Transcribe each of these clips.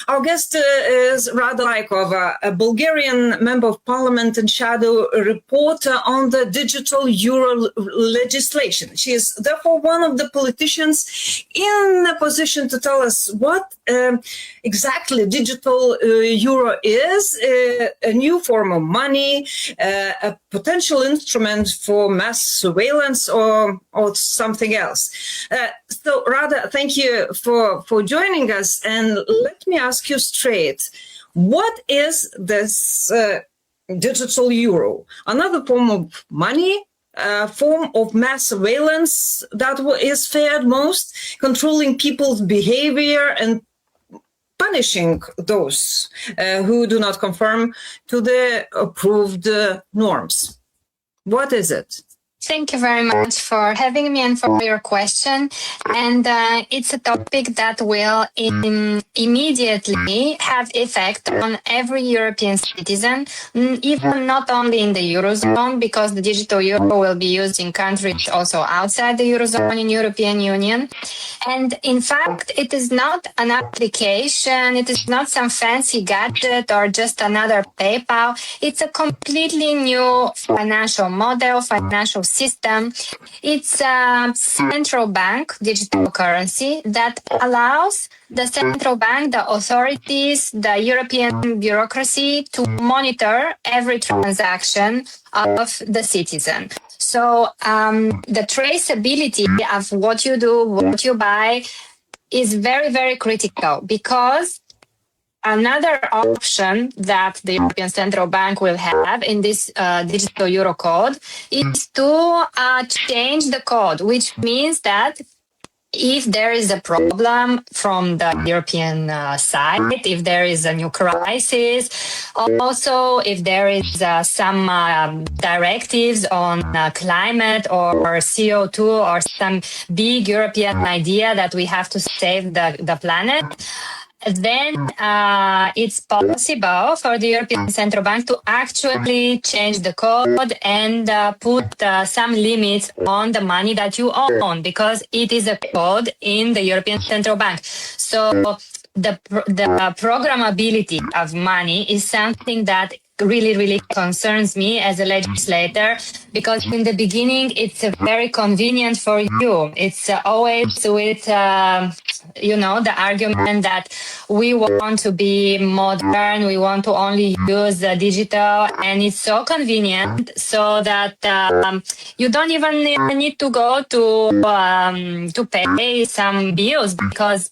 Our guest is Rada Laikova, a Bulgarian member of parliament and shadow reporter on the digital euro legislation. She is therefore one of the politicians in a position to tell us what exactly digital euro is, a new form of money, a potential instrument for mass surveillance or something else. So Rada, thank you for joining us, and let me ask you straight, what is this digital euro? Another form of money, form of mass surveillance that is feared most, controlling people's behavior and punishing those who do not conform to the approved norms. What is it? Thank you very much for having me and for your question. And it's a topic that will immediately have effect on every European citizen, even not only in the Eurozone, because the digital euro will be used in countries also outside the Eurozone in European Union. And in fact, it is not an application, it is not some fancy gadget or just another PayPal. It's a completely new financial model, financial system. It's a central bank digital currency that allows the central bank, the authorities, the European bureaucracy to monitor every transaction of the citizen. So the traceability of what you do, what you buy is very, very critical, because another option that the European Central Bank will have in this digital euro code is to change the code, which means that if there is a problem from the European side, if there is a new crisis, also if there is some directives on climate or CO2 or some big European idea that we have to save the planet, then it's possible for the European Central Bank to actually change the code and put some limits on the money that you own, because it is a code in the European Central Bank. So the programmability of money is something that really, really concerns me as a legislator, because in the beginning it's very convenient for you. It's always with the argument that we want to be modern, we want to only use the digital, and it's so convenient so that you don't even need to go to pay some bills, because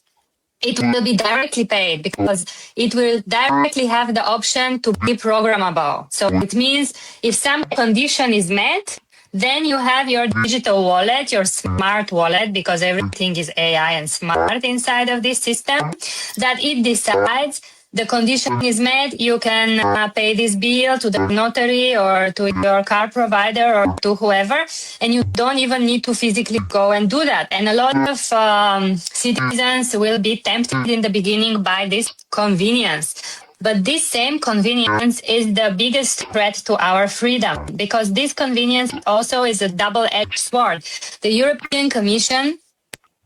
it will be directly paid, because it will directly have the option to be programmable. So it means if some condition is met, then you have your digital wallet, your smart wallet, because everything is AI and smart inside of this system, that it decides the condition is met, you can pay this bill to the notary or to your car provider or to whoever, and you don't even need to physically go and do that. And a lot of citizens will be tempted in the beginning by this convenience. But this same convenience is the biggest threat to our freedom, because this convenience also is a double-edged sword. The European Commission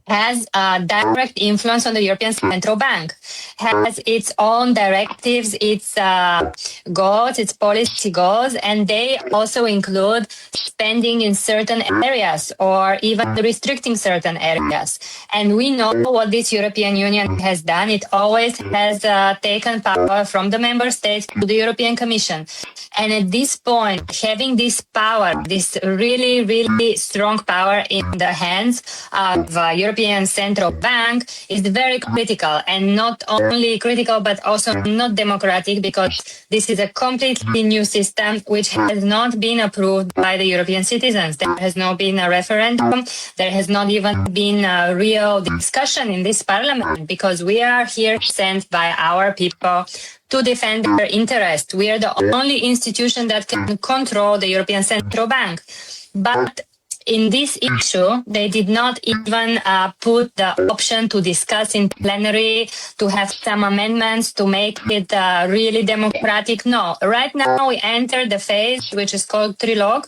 has a direct influence on the European Central Bank, has its own directives, its goals, its policy goals, and they also include spending in certain areas or even restricting certain areas. And we know what this European Union has done. It always has taken power from the member states to the European Commission. And at this point, having this power, this really, really strong power in the hands of European Central Bank is very critical, and not only critical, but also not democratic, because this is a completely new system which has not been approved by the European citizens. There has not been a referendum. There has not even been a real discussion in this parliament, because we are here sent by our people to defend their interest. We are the only institution that can control the European Central Bank. But in this issue, they did not even put the option to discuss in plenary, to have some amendments to make it really democratic. No, right now we enter the phase which is called trilogue,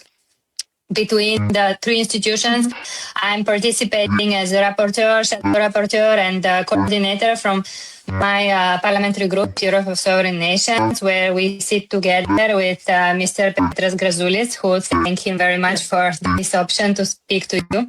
between the three institutions. I'm participating as a rapporteur, shadow rapporteur, and coordinator from my parliamentary group, Europe of Sovereign Nations, where we sit together with Mr. Petras Grazoulis, who thank him very much for this option to speak to you.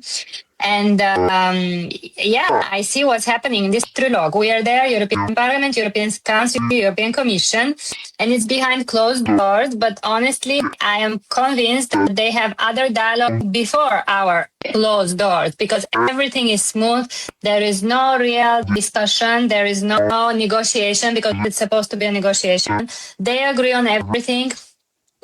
And I see what's happening in this trilogue. We are there, European Parliament, European Council, European Commission, and it's behind closed doors. But honestly, I am convinced that they have other dialogue before our closed doors, because everything is smooth. There is no real discussion. There is no negotiation, because it's supposed to be a negotiation. They agree on everything.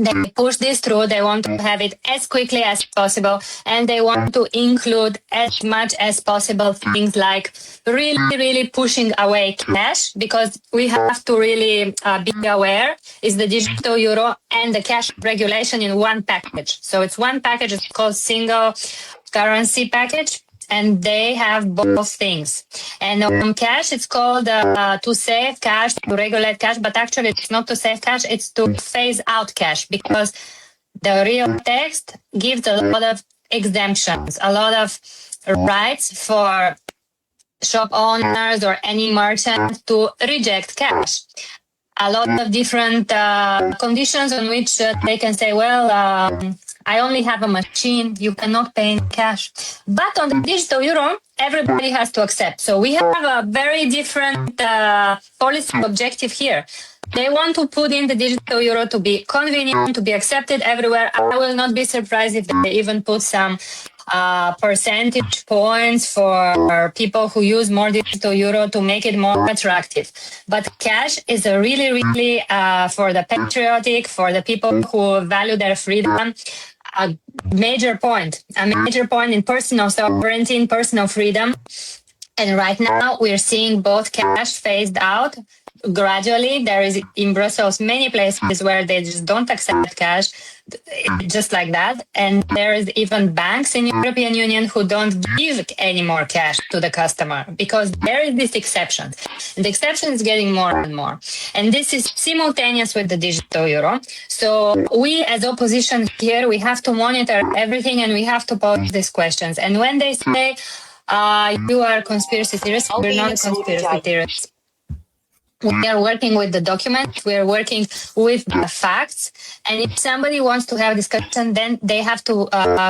They push this through. They want to have it as quickly as possible, and they want to include as much as possible things like really pushing away cash, because we have to really be aware is the digital euro and the cash regulation in one package. So it's one package. It's called single currency package. And they have both things. And on cash, it's called to save cash, to regulate cash, but actually it's not to save cash, it's to phase out cash, because the real text gives a lot of exemptions, a lot of rights for shop owners or any merchant to reject cash. A lot of different conditions on which they can say, I only have a machine, you cannot pay in cash. But on the digital euro, everybody has to accept. So we have a very different policy objective here. They want to put in the digital euro to be convenient, to be accepted everywhere. I will not be surprised if they even put some percentage points for people who use more digital euro to make it more attractive. But cash is a really for the patriotic, for the people who value their freedom, a major point in personal sovereignty, in personal freedom. And right now we're seeing both cash phased out gradually. There is in Brussels many places where they just don't accept cash, just like that. And there is even banks in European Union who don't give any more cash to the customer, because there is this exception. And the exception is getting more and more. And this is simultaneous with the digital euro. So we as opposition here, we have to monitor everything, and we have to pose these questions. And when they say, you are conspiracy theorists, we're not conspiracy theorists. We are working with the document, we are working with the facts, and if somebody wants to have discussion, then they have to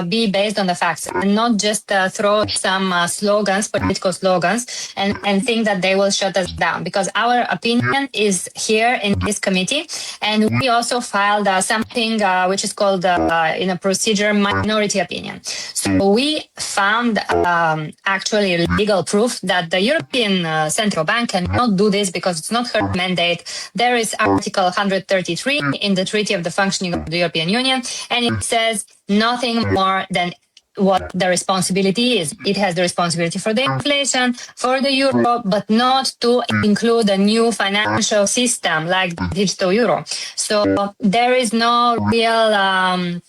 be based on the facts and not just throw some slogans, political slogans, and think that they will shut us down, because our opinion is here in this committee. And we also filed something which is called in a procedure minority opinion. So we found actually legal proof that the European Central Bank cannot do this, because it's not her mandate. There is Article 133 in the Treaty of the Functioning of the European Union, and it says nothing more than what the responsibility is. It has the responsibility for the inflation, for the euro, but not to include a new financial system like the digital euro. So there is no real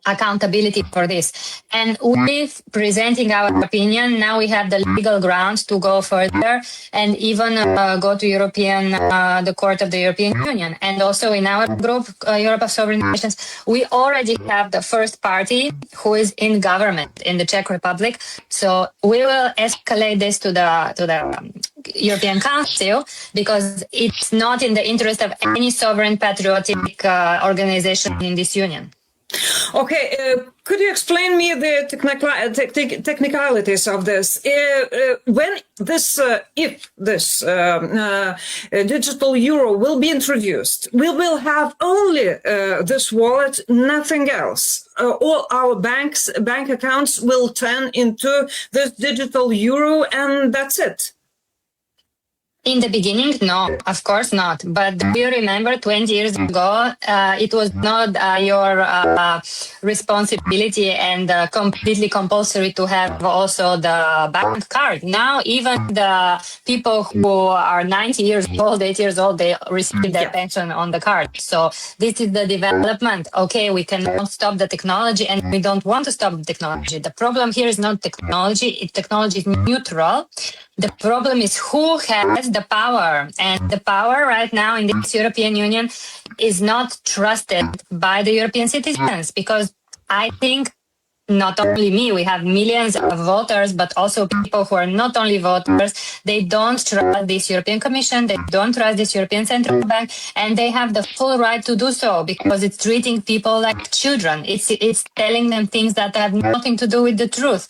accountability for this. And with presenting our opinion, now we have the legal grounds to go further and even go to the Court of the European Union. And also in our group, Europe of Sovereign Nations, we already have the first party who is in government in the Czech Republic. So we will escalate this to the European Council, because it's not in the interest of any sovereign patriotic organization in this union. Okay, could you explain me the technicalities of this? When this, if this digital euro will be introduced, we will have only this wallet, nothing else. All our bank accounts will turn into this digital euro, and that's it. In the beginning, no, of course not. But do you remember 20 years ago, it was not your responsibility and completely compulsory to have also the bank card. Now, even the people who are 90 years old, 8 years old, they receive their pension on the card. So this is the development. Okay, we cannot stop the technology, and we don't want to stop the technology. The problem here is not technology. Technology is neutral. The problem is who has the power, and the power right now in this European Union is not trusted by the European citizens, because I think not only me, we have millions of voters, but also people who are not only voters. They don't trust this European Commission, they don't trust this European Central Bank, and they have the full right to do so because it's treating people like children. It's telling them things that have nothing to do with the truth.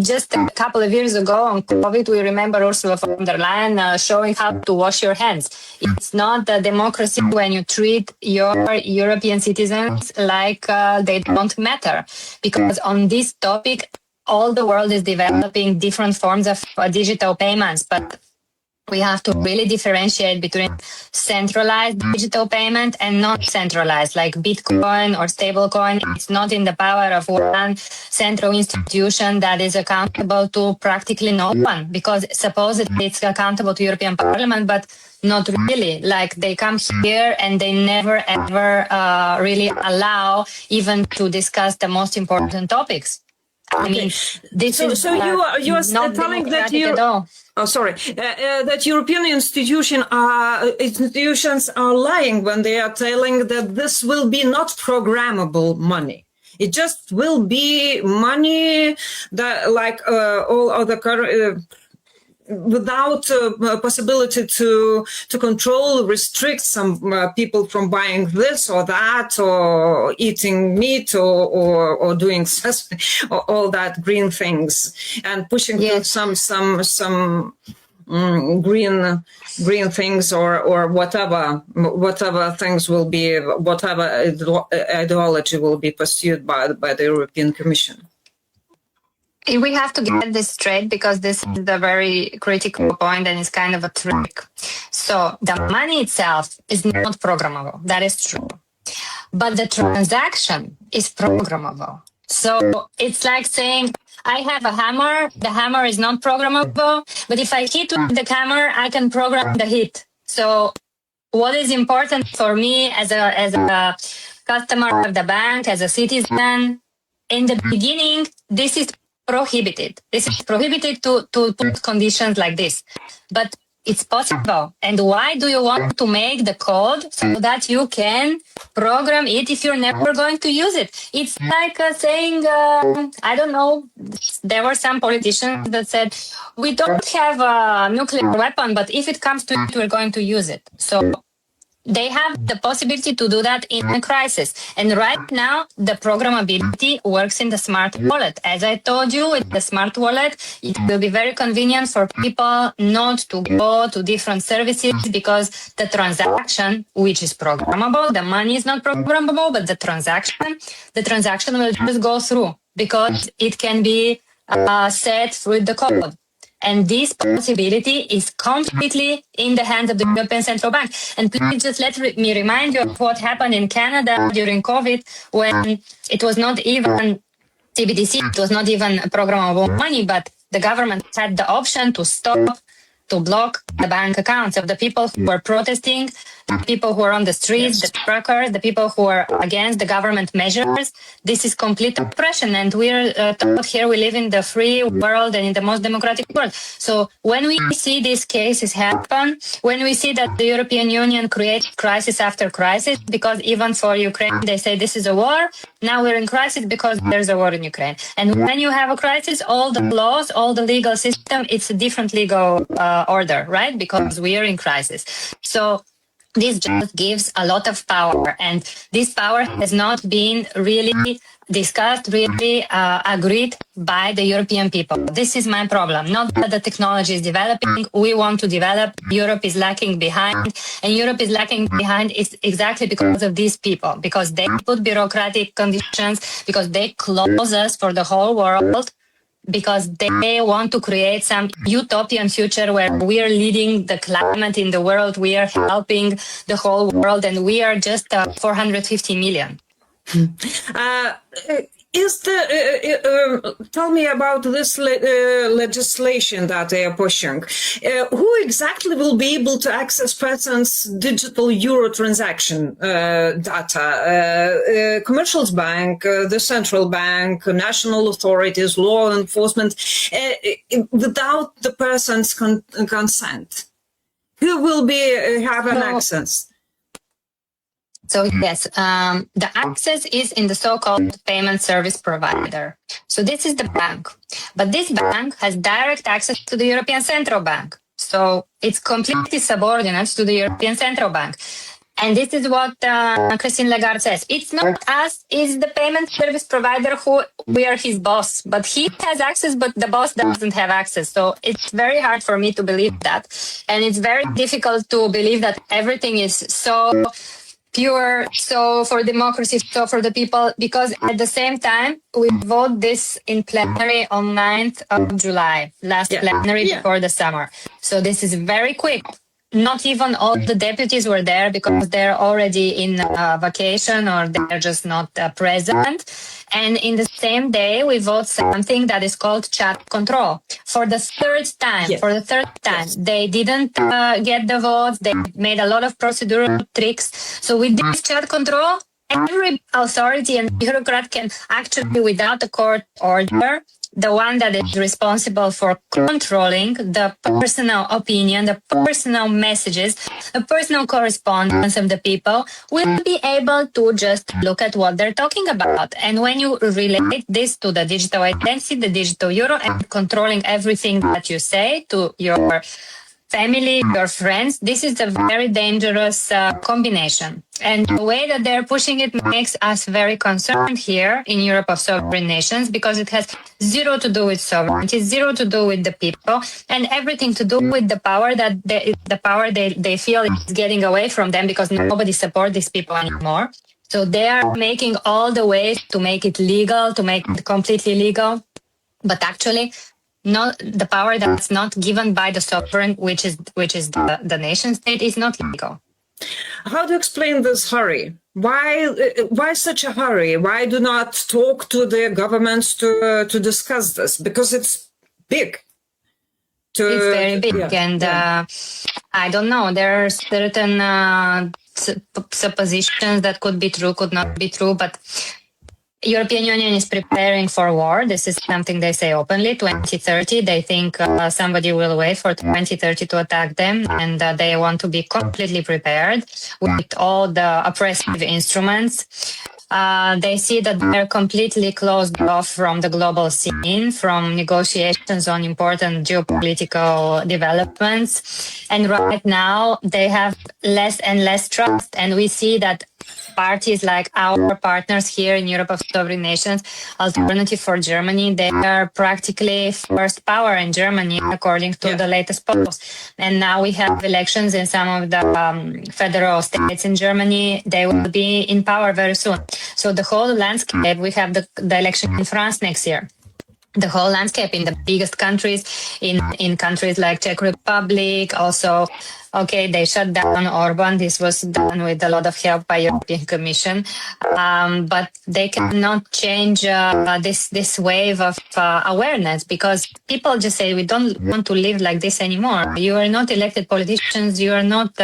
Just a couple of years ago on COVID, we remember Ursula von der Leyen showing how to wash your hands. It's not a democracy when you treat your European citizens like they don't matter. Because on this topic, all the world is developing different forms of digital payments, but we have to really differentiate between centralized digital payment and not centralized, like Bitcoin or stablecoin. It's not in the power of one central institution that is accountable to practically no one, because supposedly it's accountable to European Parliament, but not really. Like they come here and they never ever really allow even to discuss the most important topics. I mean, this is you are not telling that you at all. Oh, sorry. That European institutions are lying when they are telling that this will be not programmable money. It just will be money that, like all other without possibility to control, restrict some people from buying this or that, or eating meat, or doing all that green things, and pushing to some green things or whatever things will be, whatever ideology will be pursued by the European Commission. We have to get this straight because this is the very critical point and it's kind of a trick. So the money itself is not programmable. That is true. But the transaction is programmable. So it's like saying, I have a hammer. The hammer is not programmable. But if I hit with the hammer, I can program the hit. So what is important for me as a customer of the bank, as a citizen, in the beginning, this is prohibited. This is prohibited to put conditions like this. But it's possible. And why do you want to make the code so that you can program it if you're never going to use it? It's like saying, I don't know, there were some politicians that said, we don't have a nuclear weapon, but if it comes to it, we're going to use it. So they have the possibility to do that in a crisis. And right now, the programmability works in the smart wallet. As I told you, with the smart wallet, it will be very convenient for people not to go to different services because the transaction, which is programmable, the money is not programmable, but the transaction will just go through because it can be set through the code. And this possibility is completely in the hands of the European Central Bank. And please just let me remind you of what happened in Canada during COVID, when it was not even CBDC, it was not even programmable money, but the government had the option to stop, to block the bank accounts of the people who were protesting, the people who are on the streets, the truckers, the people who are against the government measures. This is complete oppression, and we're taught here we live in the free world and in the most democratic world. So when we see these cases happen, when we see that the European Union creates crisis after crisis, because even for Ukraine they say this is a war, now we're in crisis because there's a war in Ukraine. And when you have a crisis, all the laws, all the legal system, it's a different legal order, right? Because we are in crisis. So this just gives a lot of power, and this power has not been really discussed, really agreed by the European people. This is my problem. Not that the technology is developing. We want to develop. Europe is lacking behind, and Europe is lacking behind is exactly because of these people, because they put bureaucratic conditions, because they close us for the whole world, because they want to create some utopian future where we are leading the climate in the world, we are helping the whole world, and we are just 450 million. Tell me about this legislation that they are pushing. Who exactly will be able to access person's digital euro transaction data? Commercial bank, the central bank, national authorities, law enforcement, without the person's consent. Who will have an access? So yes, the access is in the so-called payment service provider. So this is the bank, but this bank has direct access to the European Central Bank. So it's completely subordinate to the European Central Bank. And this is what Christine Lagarde says. It's not us, it's the payment service provider who we are his boss. But he has access, but the boss doesn't have access. So it's very hard for me to believe that. And it's very difficult to believe that everything is so pure, so for democracy, so for the people, because at the same time, we vote this in plenary on 9th of July, last plenary before the summer. So this is very quick. Not even all the deputies were there because they're already in vacation or they're just not present. And in the same day, we vote something that is called chat control. For the third time, they didn't get the votes. They made a lot of procedural tricks. So with this chat control, every authority and bureaucrat can actually, without a court order, the one that is responsible for controlling the personal opinion, the personal messages, the personal correspondence of the people will be able to just look at what they're talking about. And when you relate this to the digital identity, the digital euro, and controlling everything that you say to your family, your friends, this is a very dangerous combination. And the way that they're pushing it makes us very concerned here in Europe of sovereign nations, because it has zero to do with sovereignty, zero to do with the people, and everything to do with the power that they feel is getting away from them because nobody supports these people anymore. So they are making all the ways to make it legal, to make it completely legal. But actually, not the power that's not given by the sovereign, which is the nation state, is not legal. How to explain this hurry? Why such a hurry? Why do not talk to the governments to discuss this? Because it's big. It's very big, and I don't know. There are certain suppositions that could be true, could not be true, but European Union is preparing for war. This is something they say openly. 2030, they think somebody will wait for 2030 to attack them, and they want to be completely prepared with all the oppressive instruments. They see that they're completely closed off from the global scene, from negotiations on important geopolitical developments. And right now, they have less and less trust. And we see that parties like our partners here in Europe of sovereign nations, Alternative for Germany, they are practically first power in Germany, according to the latest polls. And now we have elections in some of the federal states in Germany. They will be in power very soon. So the whole landscape, we have the election in France next year. The whole landscape in the biggest countries, in countries like Czech Republic, also, okay, they shut down Orban. This was done with a lot of help by European Commission, but they cannot change this wave of awareness, because people just say we don't want to live like this anymore. You are not elected politicians. You are not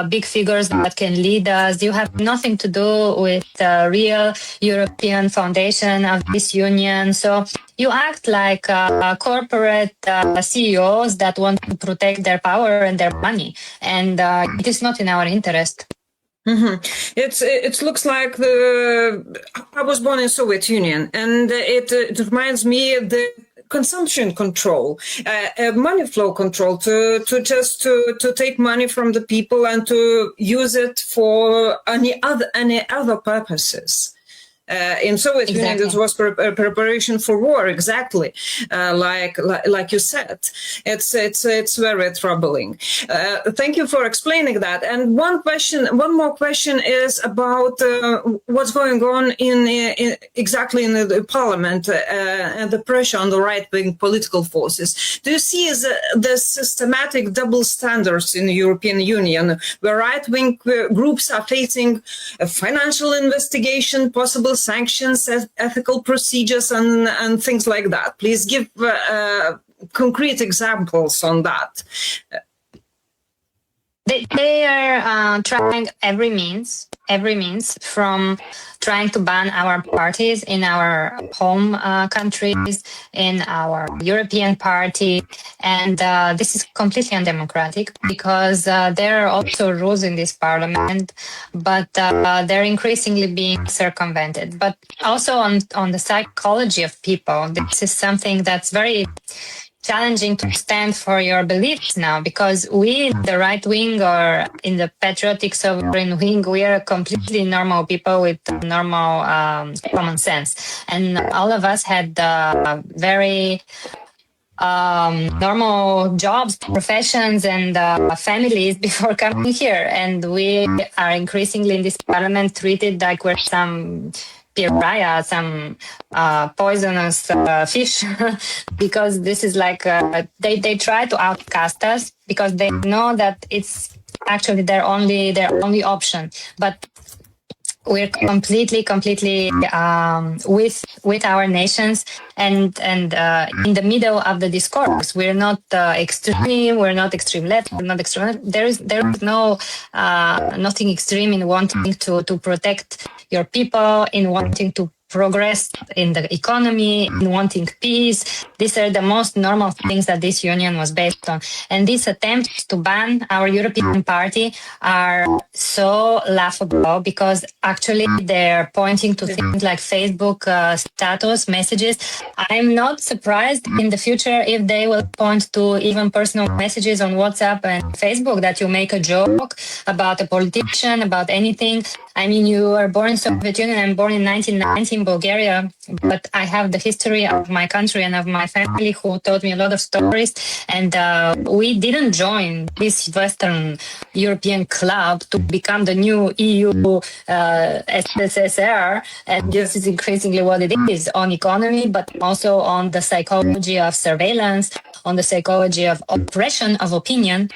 big figures that can lead us. You have nothing to do with the real European foundation of this union. So you act like corporate CEOs that want to protect their power and their money, and it is not in our interest. Mm-hmm. It looks like I was born in Soviet Union, and it reminds me of the consumption control, money flow control, to take money from the people and to use it for any other purposes. In Soviet Union, it was preparation for war, exactly, like you said. It's very troubling. Thank you for explaining that. And one more question is about what's going on in the parliament and the pressure on the right-wing political forces. Do you see the systematic double standards in the European Union, where right-wing groups are facing a financial investigation, possible sanctions, ethical procedures, and things like that? Please give concrete examples on that. They are trying every means, every means, from trying to ban our parties in our home countries, in our European party. And this is completely undemocratic because there are also rules in this parliament, but they're increasingly being circumvented. But also on the psychology of people, this is something that's very challenging to stand for your beliefs now, because we in the right wing or in the patriotic sovereign wing, we are completely normal people with normal common sense, and all of us had very normal jobs, professions, and families before coming here, and we are increasingly in this parliament treated like we're some pariah, some poisonous fish, because this is like they try to outcast us because they know that it's actually their only option. But we're completely with our nations and in the middle of the discourse. We're not extreme. We're not extreme left. We're not extreme left. There is no nothing extreme in wanting to protect your people, in wanting to progress in the economy, in wanting peace. These are the most normal things that this union was based on. And these attempts to ban our European party are so laughable because actually they're pointing to things like Facebook status messages. I'm not surprised in the future if they will point to even personal messages on WhatsApp and Facebook, that you make a joke about a politician, about anything. I mean, you were born in Soviet Union. I'm born in 1990 in Bulgaria, but I have the history of my country and of my family who taught me a lot of stories. And we didn't join this Western European club to become the new EU SSSR. And this is increasingly what it is on economy, but also on the psychology of surveillance, on the psychology of oppression of opinion.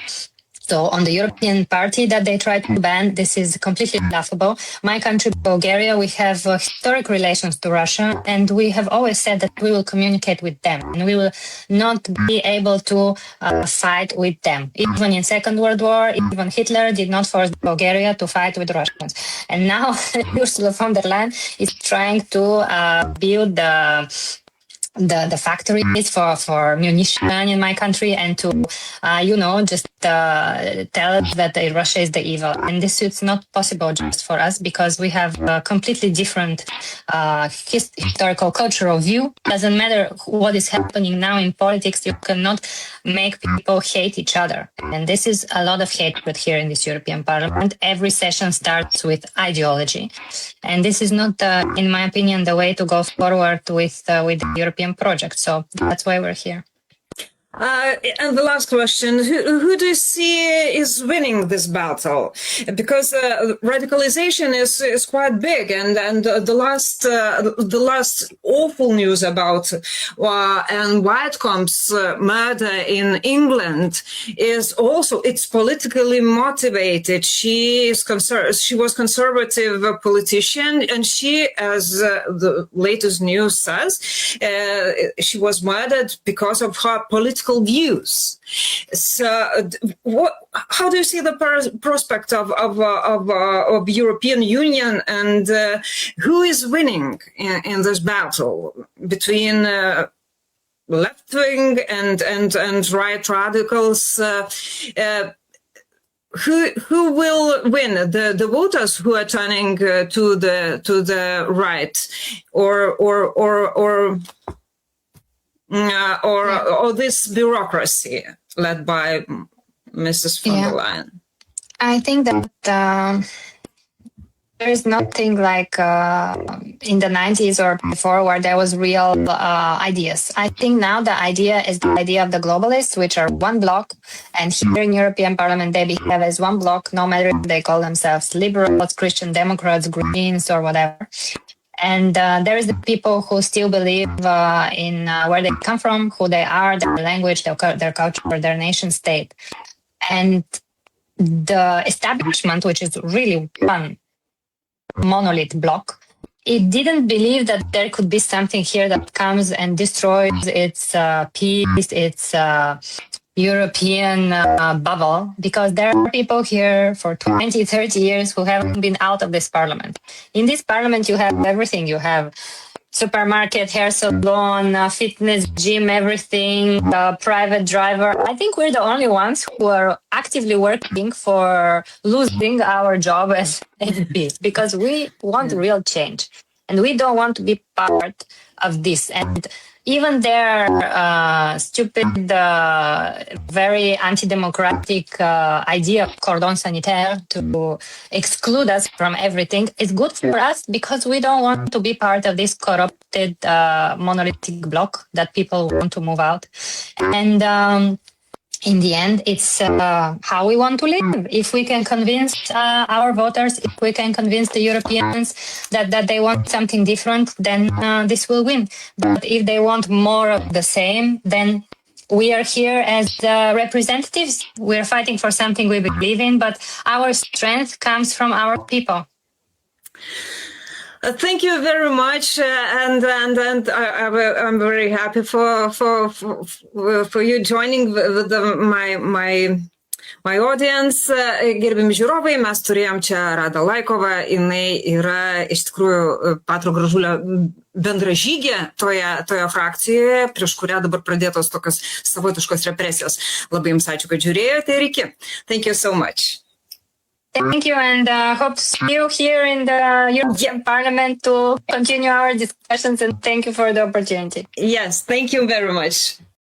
So on the European party that they try to ban, this is completely laughable. My country, Bulgaria, we have historic relations to Russia, and we have always said that we will communicate with them, and we will not be able to fight with them. Even in Second World War, even Hitler did not force Bulgaria to fight with Russians. And now Ursula von der Leyen is trying to build the factories for munition in my country, and to just tell us that Russia is the evil. And this is not possible just for us, because we have a completely different historical cultural view. Doesn't matter what is happening now in politics, you cannot make people hate each other. And this is a lot of hatred here in this European Parliament. Every session starts with ideology, and this is not, in my opinion, the way to go forward with the European project. So that's why we're here. And the last question, who do you see is winning this battle? Because radicalization is quite big, and the last awful news about and Whitcomb's murder in England is also, it's politically motivated. She was conservative politician, and she, as the latest news says, she was murdered because of her political views. So, how do you see the prospect of European Union, and who is winning in this battle between left wing and right radicals? Who will win? The voters who are turning to the right, or this bureaucracy led by Mrs. von der Leyen? I think that there is nothing like in the 90s or before where there was real ideas. I think now the idea is the idea of the globalists, which are one bloc, and here in European Parliament they behave as one bloc, no matter if they call themselves liberals, Christian Democrats, Greens, or whatever. And there is the people who still believe in where they come from, who they are, their language, their culture, their nation state. And the establishment, which is really one monolith block, it didn't believe that there could be something here that comes and destroys its peace, its European bubble, because there are people here for 20, 30 years who haven't been out of this parliament. In this parliament, you have everything. You have supermarket, hair salon, fitness, gym, everything, private driver. I think we're the only ones who are actively working for losing our job as MPs, because we want real change and we don't want to be part of this. And even their stupid, very anti-democratic idea of cordon sanitaire to exclude us from everything is good for us, because we don't want to be part of this corrupted monolithic bloc that people want to move out. And in the end, it's how we want to live. If we can convince our voters, if we can convince the Europeans that they want something different, then this will win. But if they want more of the same, then we are here as representatives. We're fighting for something we believe in, but our strength comes from our people. Thank you very much, and I'm very happy for you joining my audience. Gerbiami žiūrovai, mes turėjom čia Radą Laikovą, jinai yra iš tikrųjų Petro Gražulio bendražygė toje frakcijoje, prieš kurią dabar pradėtos tokios savotiškos represijos. Labai jums ačiū, kad žiūrėjote ir iki. Thank you so much. Thank you, and hope to see you here in the European Parliament to continue our discussions, and thank you for the opportunity. Yes, thank you very much.